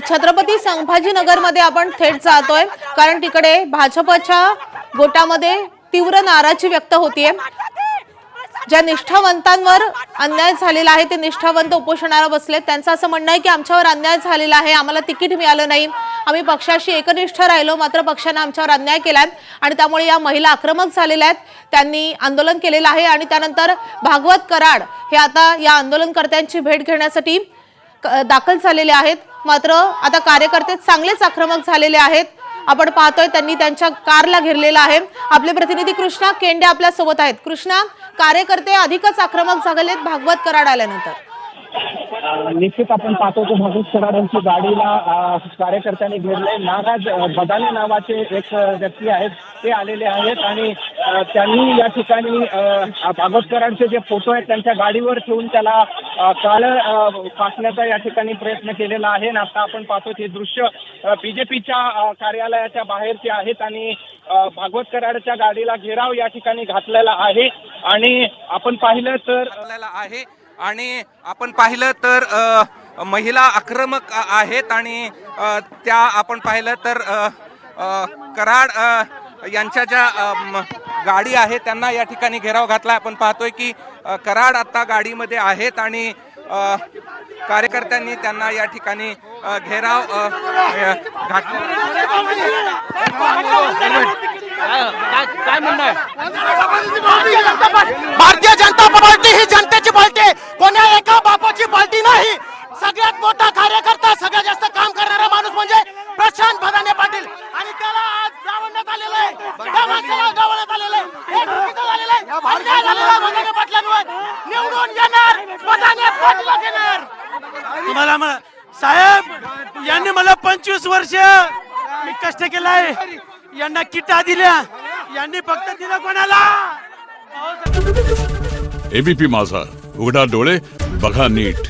छत्रपती संभाजीनगरमध्ये आपण थेट जातोय, कारण तिकडे भाजपच्या गोटामध्ये तीव्र नाराजी व्यक्त होतीये। ज्या निष्ठावंतांवर अन्याय झालेला आहे ते निष्ठावंत उपोषणाला बसले। त्यांचं असं म्हणणं आहे की आमच्यावर अन्याय झालेला आहे, आम्हाला तिकीट मिळालं नाही, आम्ही पक्षाशी एकनिष्ठ राहिलो, मात्र पक्षाने आमच्यावर अन्याय केलाय आणि त्यामुळे या महिला आक्रमक झालेल्या आहेत। त्यांनी आंदोलन केलेलं आहे आणि त्यानंतर भागवत कराड हे आता या आंदोलनकर्त्यांची भेट घेण्यासाठी दाखल झालेले आहेत। मात्र आता कार्यकर्ते चांगलेच आक्रमक झालेले आहेत। आपण पाहतोय त्यांनी त्यांच्या कारला घेरलेला आहे। आपले प्रतिनिधी कृष्णा केंडे आपल्या सोबत आहेत। कृष्णा, कार्यकर्ते अधिकच आक्रमक झालेत भागवत कराड आल्यानंतर। निश्चित आपण पाहतो की भागवत कराड यांची गाडीला कार्यकर्त्यांनी घेरले। नागराज बदाने नावाचे एक व्यक्ती आहेत, ते आलेले आहेत आणि त्यांनी या ठिकाणी भागवत कराडचे जे फोटो आहेत त्यांच्या गाडीवर ठेवून त्याला काळं फासण्याचा या ठिकाणी प्रयत्न केलेला आहे। आणि आता आपण पाहतो हे दृश्य बीजेपीच्या कार्यालयाच्या बाहेरचे आहेत आणि भागवत कराडच्या गाडीला घेराव या ठिकाणी घातलेला आहे आणि आपण पाहिलं तर महिला आक्रमक आहेत आणि त्या आपण पाहिलं तर कराड यांच्या ज्या गाडी आहे त्यांना या ठिकाणी घेराव घातला। आपण पाहतोय की कराड आता गाडीमध्ये आहेत आणि कार्यकर्त्यांनी त्यांना या ठिकाणी घेराव घातला। काय म्हणणं आहे? भारतीय जनता पार्टी ही जनतेची पार्टी, कोण्या एका बापाची पार्टी नाही। सगळ्यात मोठा कार्यकर्ता, सगळ्यात जास्त काम करणारा माणूस म्हणजे प्रशांत बदाने पाटील आणि त्याला आज डावलण्यात आलेलं आहे। त्या माणसाला डावलण्यात आलेलं आहे, हे चुकीचं झालेलं आहे, अन्याय झालेला आहे। बदाने पाटलांवर निवडून येणार, बदाने पाटलाच येणार। तुम्हाला साहेब, यांनी मला 25 वर्ष मी कष्ट केलाय, यांना किटा दिल्या, यांनी फक्त दिलं कोणाला? एबीपी माझा, उघडा डोळे बघा नीट।